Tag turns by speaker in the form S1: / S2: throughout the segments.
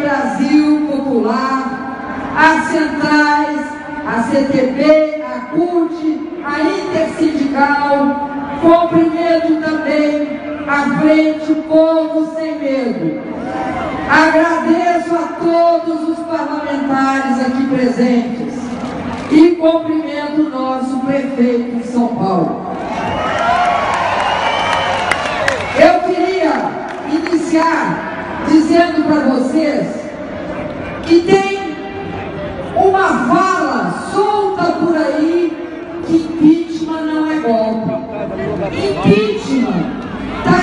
S1: Brasil Popular, as centrais, a CTB, a CUT, a Intersindical, cumprimento também a Frente Povo Sem Medo. Agradeço a todos os parlamentares aqui presentes e cumprimento o nosso prefeito de São Paulo. Eu queria iniciar dizendo para vocês que tem uma fala solta por aí que impeachment não é golpe. Impeachment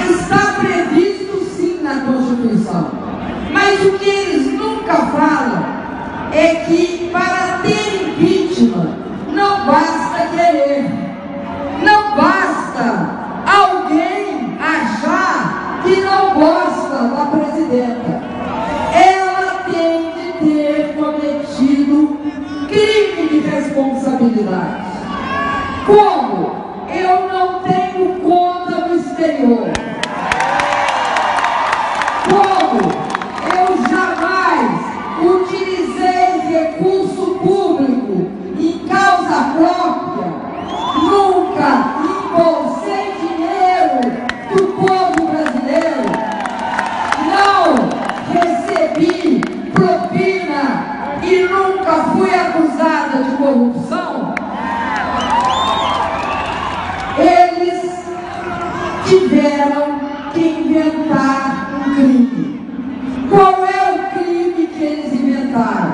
S1: está previsto sim na Constituição, mas o que eles nunca falam é que para ter impeachment não basta querer, não basta alguém achar que não gosta da presidenta. Ela tem de ter cometido crime de responsabilidade. Como? Eu não tenho conta no exterior. Como? Eu jamais utilizei recurso público em causa própria. Nunca embolsei dinheiro do povo brasileiro. Não recebi propina e nunca fui acusada de corrupção. Eles tiveram que inventar um crime. Qual é o crime que eles inventaram?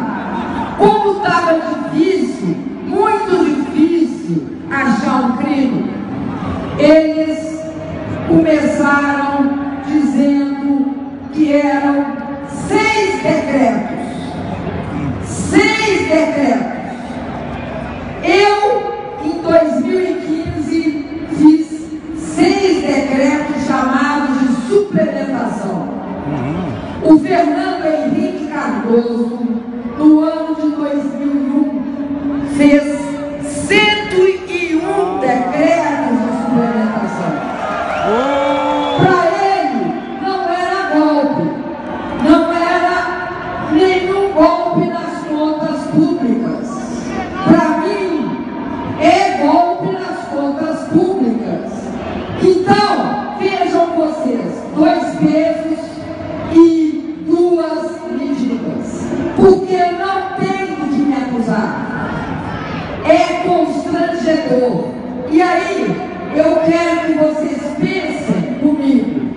S1: Como estava difícil, muito difícil, achar um crime, eles começaram dizendo que eram 6 decretos. 6 decretos. Eu, em 2015, fiz 6 decretos chamados de suplementação. O Fernando Henrique Cardoso, no ano de 2001, fez 101 decretos de suplementação. Para ele, não era golpe, não era nenhum golpe nas contas públicas. Para mim, é golpe nas contas públicas. Então, vejam vocês, 2 pesos e 2 medidas. Porque não tenho de me acusar. É constrangedor. E aí, eu quero que vocês pensem comigo.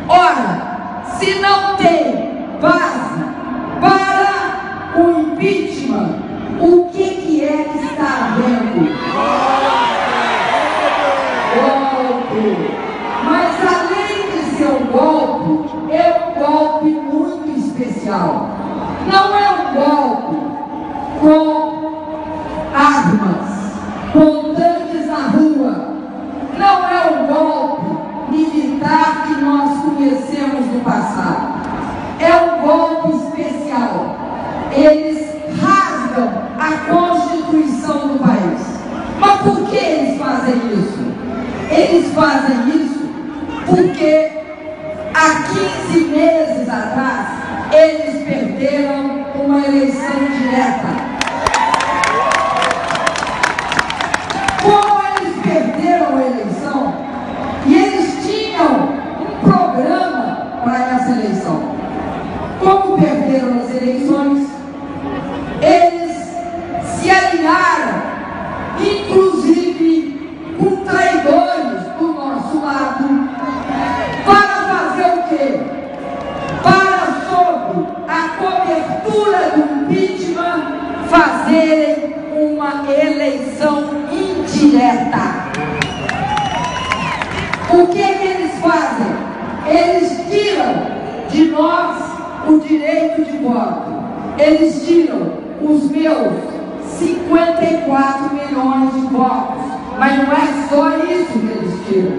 S1: Ora, se não tem base para o impeachment, o que é que está havendo? Golpe. Mas além de ser um golpe, é um golpe muito especial. Não é um golpe com armas, com tanques na rua. Não é um golpe militar que nós conhecemos no passado. É um golpe especial. Eles rasgam a Constituição do país. Mas por que eles fazem isso? Eles fazem isso porque há 15 meses atrás eles perderam uma eleição direta. Como eles perderam a eleição e eles tinham um programa para essa eleição, como perderam as eleições, eles se alinharam, inclusive com traidores do nosso lado, para fazer o quê? Para, sob a cobertura do impeachment, fazerem uma eleição indireta. O que eles fazem? Eles tiram de nós o direito de voto. Eles tiram os meus 54 milhões de votos. Mas não é só isso que eles tiram.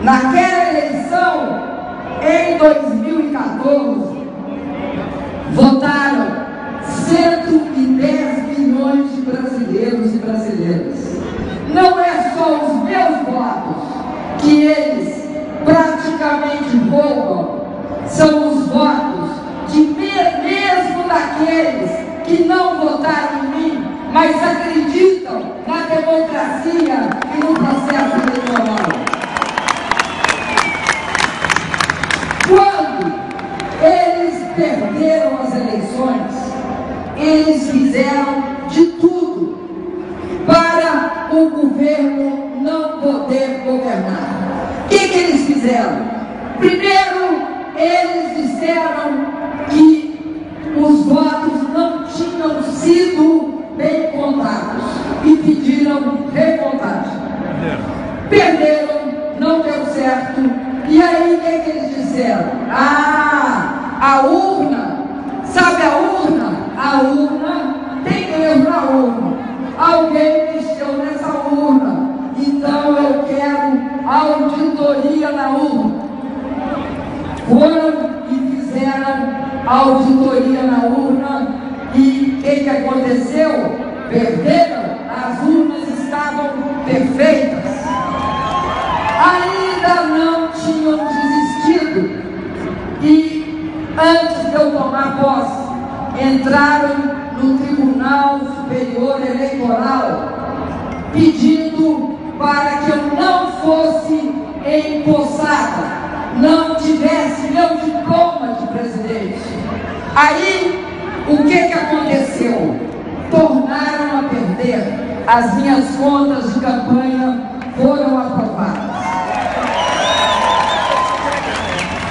S1: Naquela eleição, em 2014, votaram 110 milhões de brasileiros e brasileiras. Não é só os meus votos que eles praticamente roubam, são os votos de menos mas acreditam na democracia e no processo eleitoral. Quando eles perderam as eleições, eles fizeram de tudo para o governo não poder governar. O que eles fizeram? Primeiro, eles disseram que os votos não tinham sido bem contados e pediram recontagem. Perderam, não deu certo. E aí, o que eles disseram? A urna, sabe a urna? A urna, tem erro na urna. Alguém mexeu nessa urna. Então eu quero auditoria na urna. Foram e fizeram auditoria na urna. E o que aconteceu? Perderam, as urnas estavam perfeitas. Ainda não tinham desistido. E antes de eu tomar posse, entraram no Tribunal Superior Eleitoral pedindo para que eu não fosse empossada, não tivesse meu diploma de presidente. Aí, o que aconteceu? Tornaram a perder. As minhas contas de campanha foram aprovadas.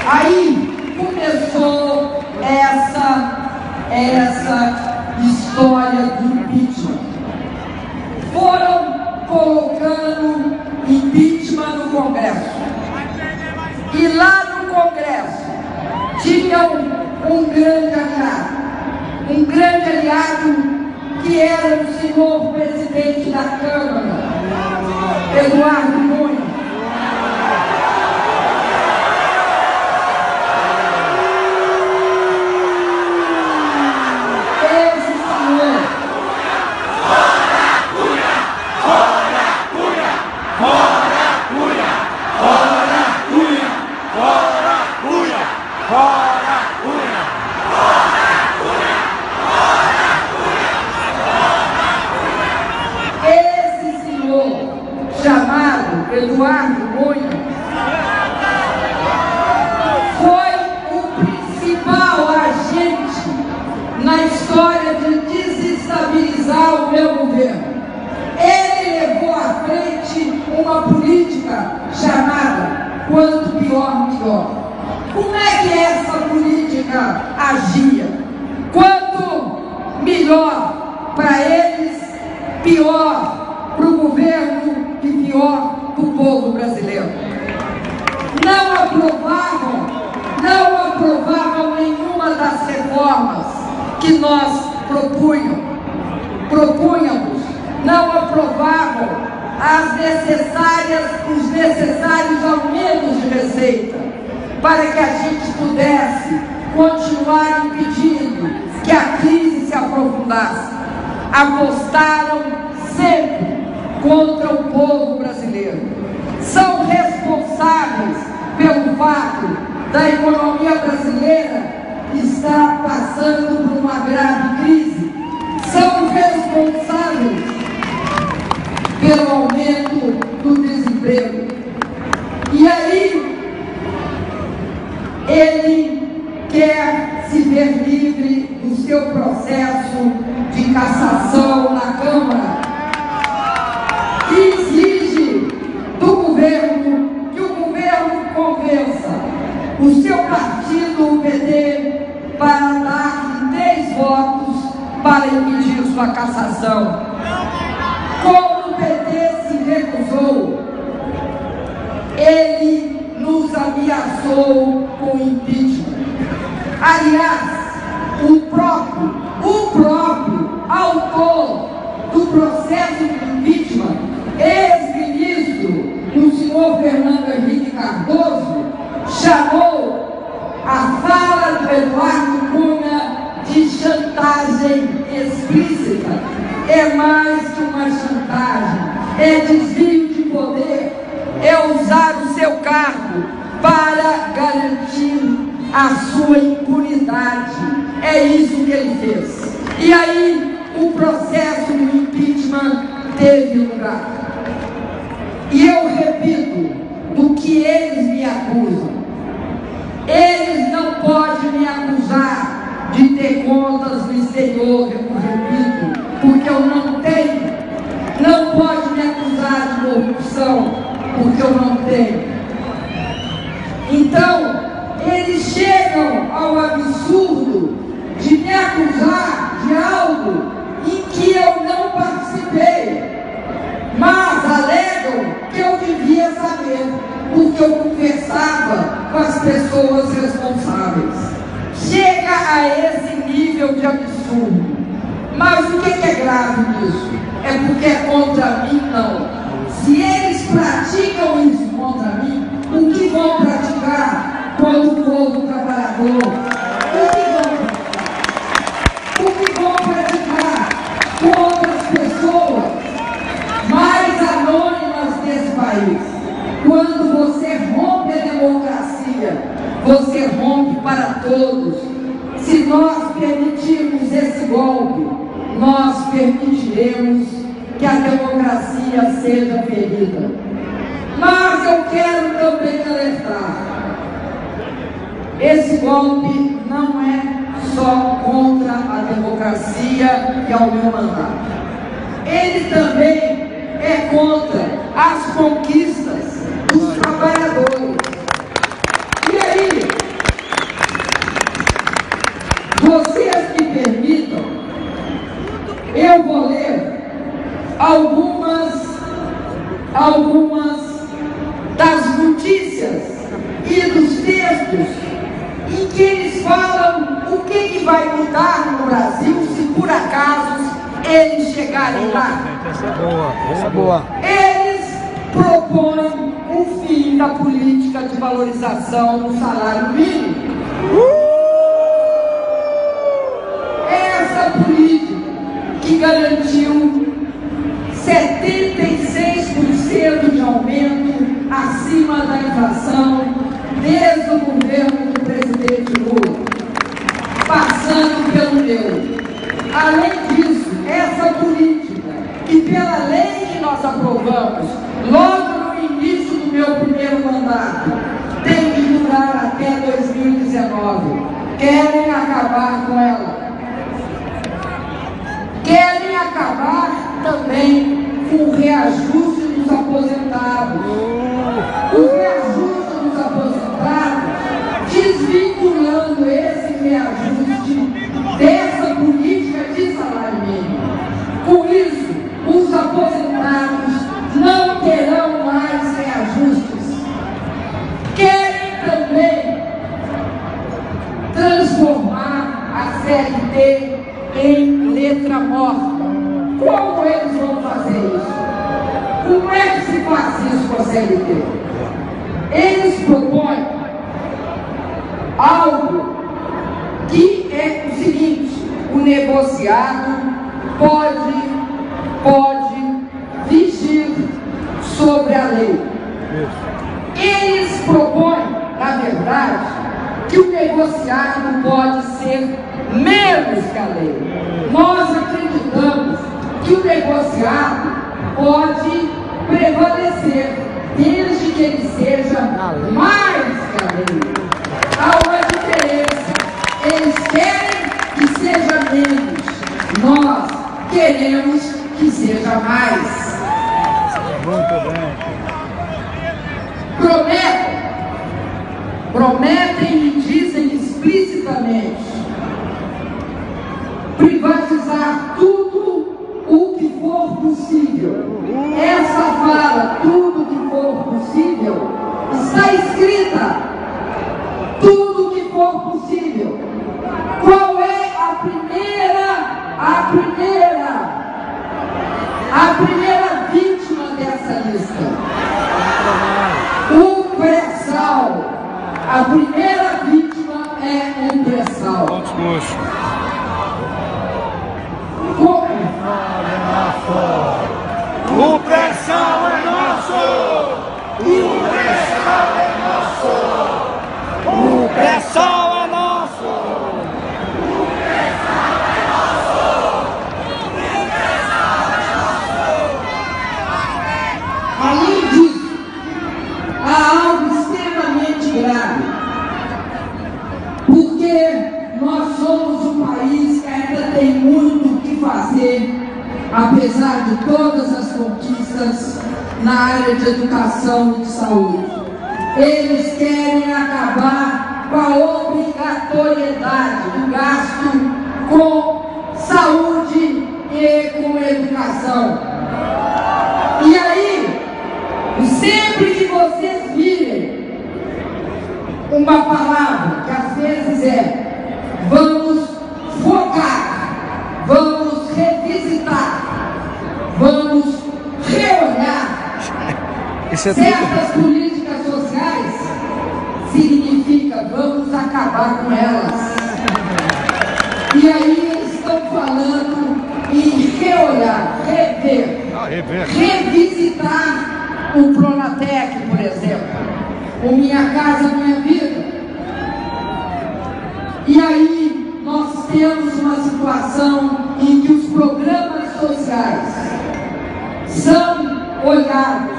S1: Aí começou essa história do impeachment. Foram colocando impeachment no Congresso. E lá no Congresso tinham um grande aliado que era o senhor presidente da Câmara, Eduardo Cunha. Chamado Eduardo Cunha foi o principal agente na história de desestabilizar o meu governo. Ele levou à frente uma política chamada quanto pior, melhor. Como é que essa política agia? Quanto melhor para eles, pior para o governo e pior para o povo brasileiro. Não aprovavam nenhuma das reformas que nós propunhamos, não aprovavam os necessários aumentos de receita para que a gente pudesse continuar impedindo que a crise se aprofundasse. Apostaram sempre contra o povo brasileiro. São responsáveis pelo fato da economia brasileira estar passando por uma grave crise. São responsáveis pelo aumento do desemprego. E aí, ele quer se ver livre do seu processo de cassação na Câmara. Exige do governo que o governo convença o seu partido, o PT, para dar 3 votos para impedir sua cassação. Como o PT se recusou, ele nos ameaçou com impeachment. Aliás, o próprio autor do processo de impeachment, ex-ministro, o senhor Fernando Henrique Cardoso, chamou a fala do Eduardo Cunha de chantagem explícita. É mais que uma chantagem, é desvio de poder, é usar o seu cargo para garantir a sua impunidade. É isso que ele fez. E aí, o processo do impeachment vítima teve lugar. E eu repito, do que eles me acusam, eles não podem me acusar de ter contas no exterior, eu repito, porque eu não tenho. Não pode me acusar de corrupção, porque eu não tenho. Então, eles chegam ao absurdo de me acusar de algo em que eu não participei, mas alegam que eu devia saber, porque eu conversava com as pessoas responsáveis. Chega a esse nível de absurdo. Mas o que é grave nisso? É porque é contra mim, não. Se eles praticam isso contra mim, o que vão praticar quando o povo trabalhador? O que vão praticar com outras pessoas mais anônimas desse país? Quando você rompe a democracia, você rompe para todos. Se nós permitirmos esse golpe, nós permitiremos que a democracia seja ferida. Mas eu quero também alertar: esse golpe não é só contra a democracia e ao meu mandato. Ele também é contra as conquistas dos trabalhadores. E aí, vocês me permitam, eu vou ler algumas das notícias e dos textos em que eles falam o que vai mudar no Brasil se por acaso eles chegarem lá.
S2: Essa é boa.
S1: Eles propõem o fim da política de valorização do salário mínimo. Essa política que garantiu 76% de aumento acima da inflação desde o governo do presidente Lula, passando pelo meu. Além disso, essa política, que pela lei que nós aprovamos logo no início do meu primeiro mandato, tem que durar até 2019, querem acabar com ela. Querem acabar também com o reajuste dos aposentados. O reajuste dos aposentados, desvinculando esse reajuste dessa política de salário mínimo. Com isso, os aposentados não terão mais reajustes. Querem também transformar a CLT em letra morta. Como eles vão fazer isso? Como é que se faz isso com a CLT? Eles propõem algo que é o seguinte: o negociado pode vigir sobre a lei. Eles propõem, na verdade, que o negociado pode ser menos que a lei. Nós acreditamos que o negociado pode prevalecer, desde que ele seja mais que a lei. Há uma diferença. Eles querem que seja menos. Nós queremos que seja mais.
S2: Muito bem.
S1: Prometem e dizem explicitamente privatizar tudo o que for possível. Essa fala, tudo que for possível, está escrita. Tudo que for possível. Qual é a primeira vítima dessa lista? O pré-sal. A primeira vítima é o pré-sal.
S2: O pré-sal é nosso! O pré-sal é nosso! O pré-sal é nosso! O pré-sal é nosso! O pré-sal é nosso!
S1: muito o que fazer, apesar de todas as conquistas na área de educação e de saúde. Eles querem acabar com a obrigatoriedade do gasto com saúde e com educação. E aí, sempre que vocês virem uma palavra que às vezes é vamos focar, vamos revisitar, vamos reolhar certas políticas sociais, significa vamos acabar com elas. E aí eles estão falando em reolhar, rever, revisitar o Pronatec, por exemplo, o Minha Casa Minha Vida. E aí nós temos uma situação em que os programas sociais são olhados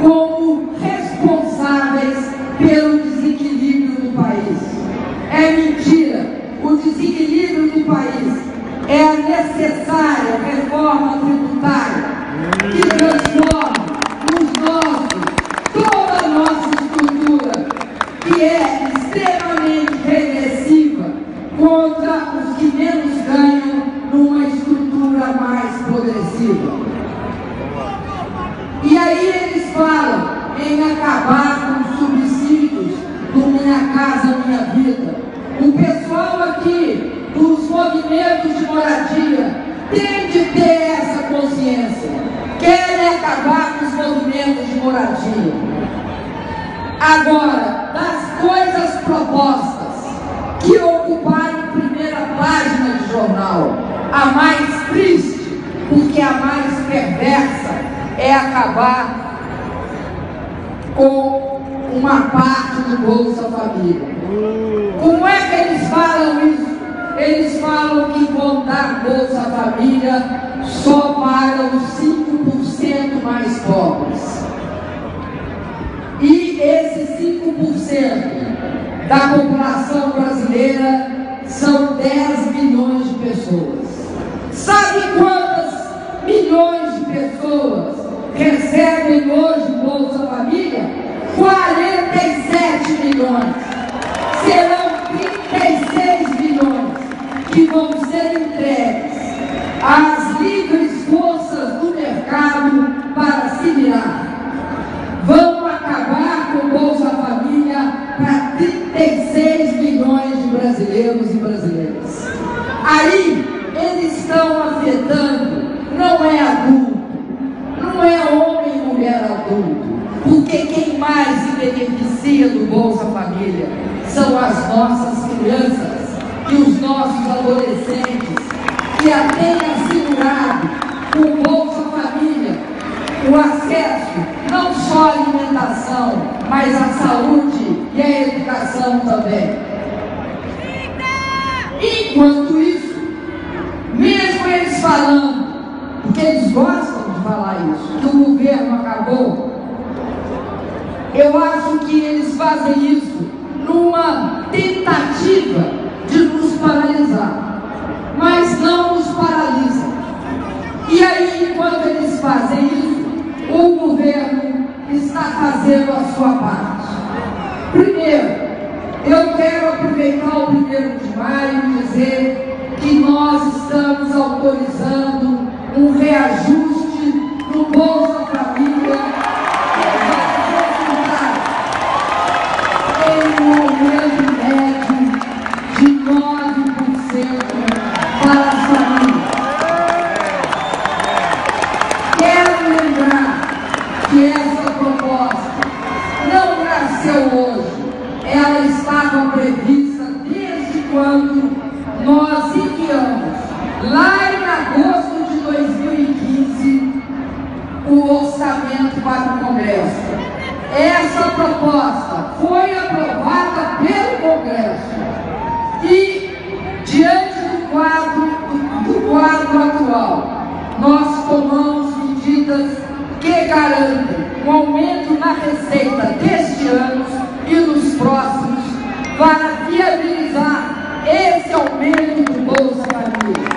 S1: como responsáveis pelo desequilíbrio do país. É mentira. O desequilíbrio do país é a necessária reforma tributária que transforma toda a nossa estrutura, que é extremamente regressiva, contra os que menos ganham, numa estrutura mais progressiva. E aí eles falam em acabar com os subsídios do Minha Casa Minha Vida. O pessoal aqui dos movimentos de moradia tem de ter essa consciência. Querem acabar com os movimentos de moradia. Agora, das coisas propostas que ocuparam primeira página de jornal, a mais triste, porque a mais perversa, é acabar com uma parte do Bolsa Família. Como é que eles falam isso? Eles falam que vão dar Bolsa Família só para os 5% mais pobres. E esses 5% da população brasileira são 10 milhões de pessoas. Sabe quantas milhões de pessoas recebem hoje Bolsa Família? 47 milhões. Serão 36 milhões que vão ser entregues às livres forças do mercado para se virar. Vão acabar com Bolsa Família para 36 milhões de brasileiros e brasileiras. Aí eles estão afetando, não é adulto, não é homem e mulher adulto, porque quem mais se beneficia do Bolsa Família são as nossas crianças e os nossos adolescentes, que já têm assegurado com o Bolsa Família o acesso não só à alimentação, mas à saúde e à educação também. Enquanto isso, mesmo eles falando, porque eles gostam de falar isso, que o governo acabou, eu acho que eles fazem isso numa tentativa de nos paralisar, mas não nos paralisam. E aí, enquanto eles fazem isso, o governo está fazendo a sua parte. Primeiro, eu quero aproveitar o 1º de maio e dizer que nós estamos autorizando um reajuste no Bolsa Família em um aumento médio de 9% para as famílias. Quero lembrar que essa proposta não nasceu hoje, ela estava prevista desde quando nós enviamos, lá em agosto de 2015, o orçamento para o Congresso. Essa proposta foi aprovada pelo Congresso e, diante do quadro atual, nós tomamos medidas que garantem um aumento na receita deste ano e nos próximos para viabilizar esse aumento do Bolsa Família.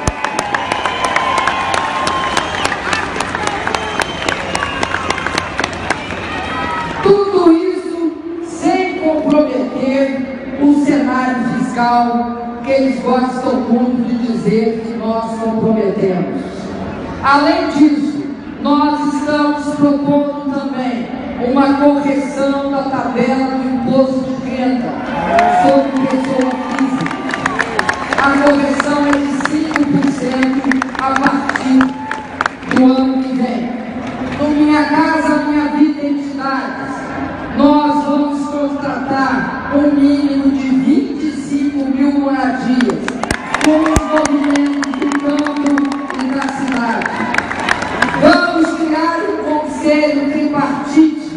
S1: social que eles gostam muito de dizer que nós comprometemos. Além disso, nós estamos propondo também uma correção da tabela do imposto de renda sobre pessoa física. A correção é de 5% a partir do ano que vem. No Minha Casa Minha Vida Entidades, nós vamos contratar um mínimo de 25 mil moradias com os movimentos do campo e da cidade. Vamos criar um conselho tripartite,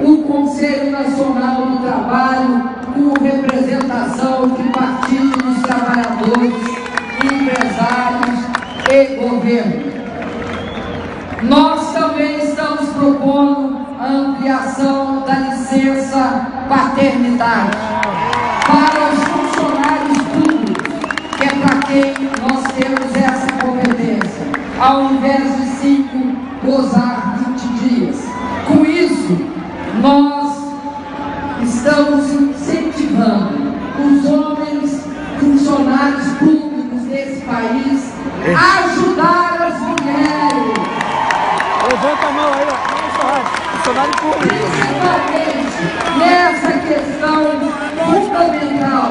S1: o Conselho Nacional do Trabalho, com representação tripartite dos trabalhadores, empresários e governo. Nós também estamos propondo a ampliação da licença paternidade para os funcionários públicos, que é para quem nós temos essa competência, ao invés de 5, gozar 20 dias. Com isso, nós estamos incentivando os homens funcionários públicos desse país a ajudar as mulheres.
S2: Levanta a mão aí, ó. Funcionário público.
S1: Principalmente nessa questão fundamental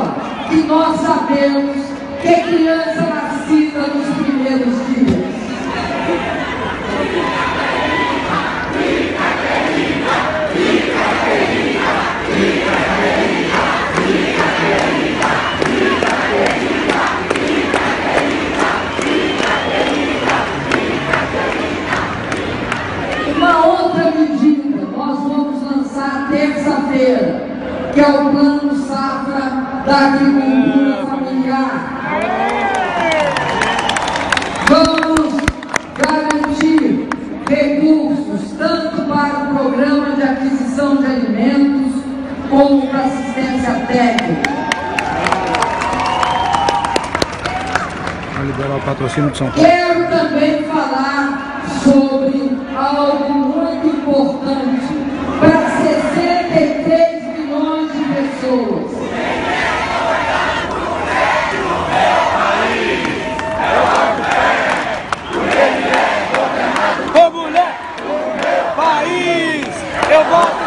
S1: que nós sabemos que é criança nascida nos primeiros dias. Uma outra medida nós vamos lançar terça-feira, que é o Plano Safra da Agricultura Familiar. Vamos garantir recursos tanto para o programa de aquisição de alimentos como para assistência técnica.
S2: Vamos liberar o patrocínio de São Paulo.
S1: Quero também falar sobre algo muito importante para 63 milhões de pessoas.
S2: Ô mulher, o meu país, eu voto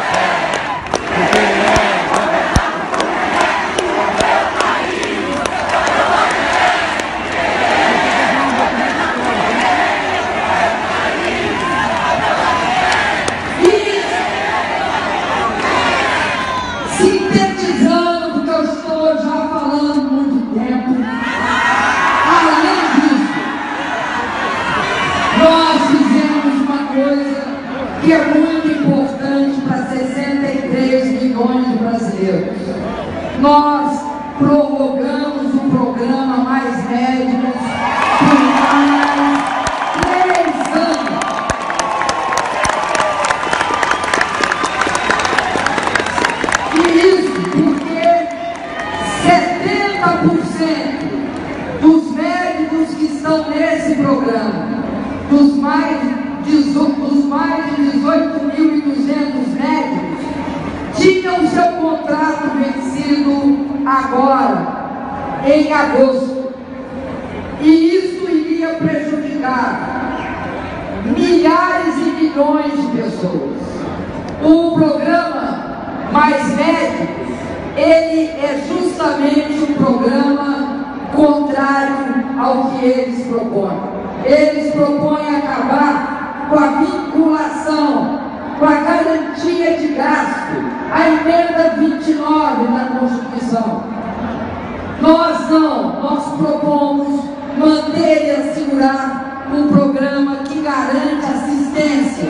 S1: Sintetizando, porque eu estou já falando muito tempo, além disso, nós fizemos uma coisa que é muito importante para 63 milhões de brasileiros. Nós prorrogamos o programa Mais Médicos por mais 3 anos. Isso porque 70% dos médicos que estão nesse programa, dos mais de 18.200 médicos, tinham seu contrato vencido agora, em agosto. E isso iria prejudicar milhares e milhões de pessoas. O programa Mais Médicos, ele é justamente um programa contrário ao que eles propõem. Eles propõem acabar com a vinculação, com a garantia de gasto, a emenda 29 da Constituição. Nós não, nós propomos manter e assegurar um programa que garante assistência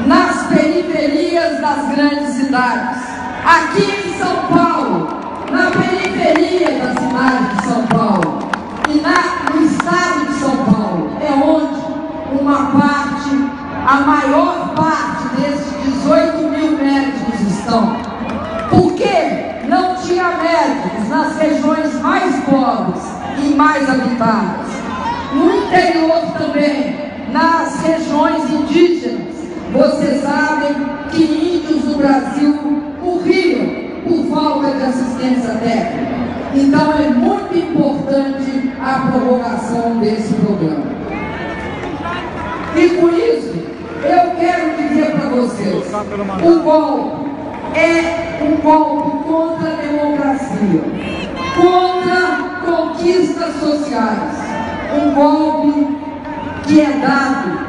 S1: nas periferias das grandes cidades. Aqui em São Paulo, na periferia da cidade de São Paulo e no estado de São Paulo, é onde uma parte, a maior parte desses 18 mil médicos estão. Porque não tinha médicos nas regiões mais pobres e mais habitadas. No interior também, nas regiões indígenas. Vocês sabem que índios do Brasil morriam por falta falta de assistência técnica. Então é muito importante a prorrogação desse programa. E com isso, eu quero dizer para vocês, o golpe é um golpe contra a democracia, contra conquistas sociais, um golpe que é dado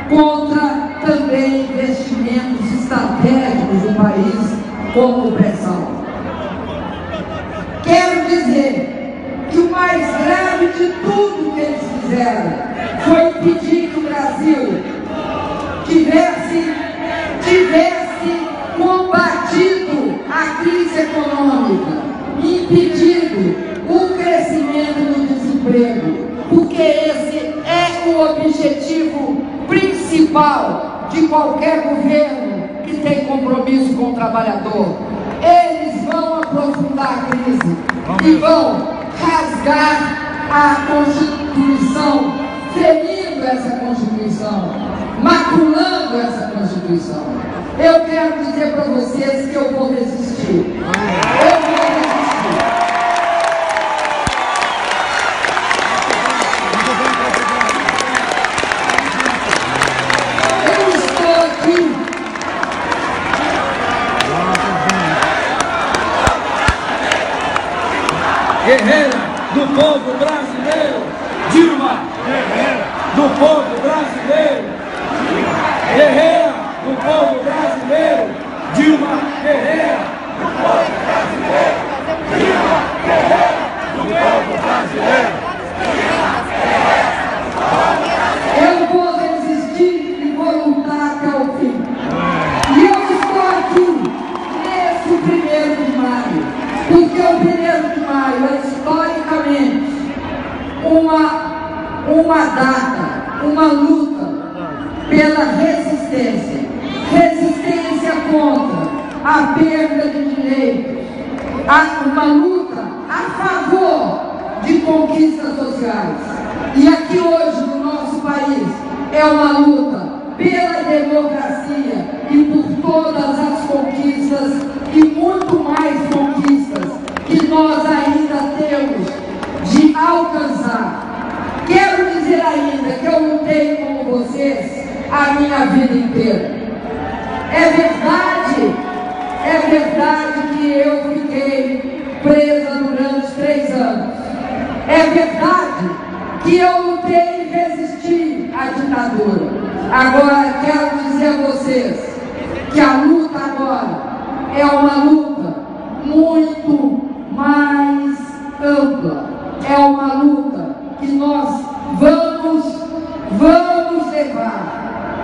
S1: contra também investimentos estratégicos do país, como o pré-sal. Quero dizer que o mais grave de tudo que eles fizeram foi impedir que o Brasil tivesse combatido a crise econômica, impedido o crescimento do desemprego, porque esse é o objetivo principal de qualquer governo que tem compromisso com o trabalhador. Eles vão aprofundar a crise e vão rasgar a Constituição, ferindo essa Constituição, maculando essa Constituição. Eu quero dizer para vocês que eu vou resistir. Eu vou resistir. Eu estou aqui.
S2: Guerreira do povo brasileiro, Dilma. Guerreira do povo brasileiro. Guerreira do povo brasileiro, Dilma. Guerreira do povo brasileiro. Dilma. Guerreira do povo brasileiro.
S1: Eu vou resistir e vou lutar até o fim. E eu estou aqui nesse 1º de maio, porque o 1º de maio é historicamente uma data, uma luta pela resistência. Resistência contra a perda de direitos, uma luta a favor de conquistas sociais. E aqui hoje no nosso país é uma luta pela democracia e por todas as conquistas e muito mais conquistas que nós ainda temos de alcançar. Quero dizer ainda que eu lutei com vocês a minha vida inteira. É verdade que eu fiquei presa durante 3 anos. É verdade que eu lutei e resisti à ditadura. Agora quero dizer a vocês que a luta agora é uma luta muito mais ampla. É uma luta que nós vamos levar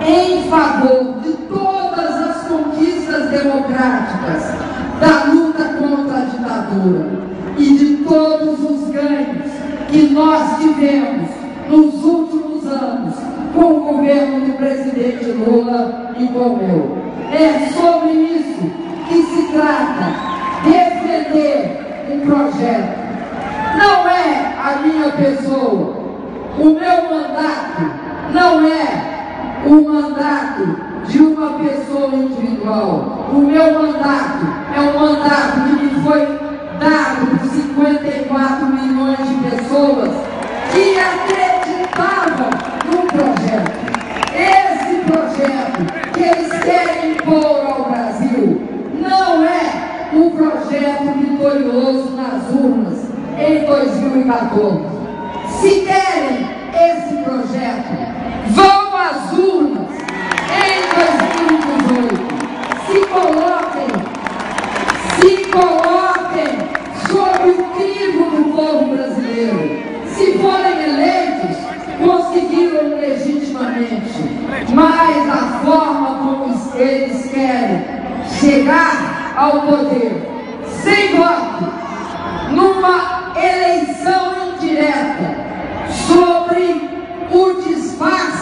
S1: em favor de todas as conquistas democráticas, da luta contra a ditadura e de todos os ganhos que nós tivemos nos últimos anos com o governo do presidente Lula e com o meu. É sobre isso que se trata, defender um projeto. Não é a minha pessoa, o meu mandato não é o mandato de uma pessoa individual. O meu mandato é um mandato que me foi dado por 54 milhões de pessoas que acreditavam no projeto. Esse projeto que eles querem impor ao Brasil não é um projeto vitorioso nas urnas em 2014. Se querem esse projeto, vão às urnas em 2018. Se coloquem sobre o crivo do povo brasileiro. Se forem eleitos, conseguiram legitimamente, mas a forma como eles querem chegar ao poder, sem voto, numa eleição indireta, sobre o disfarce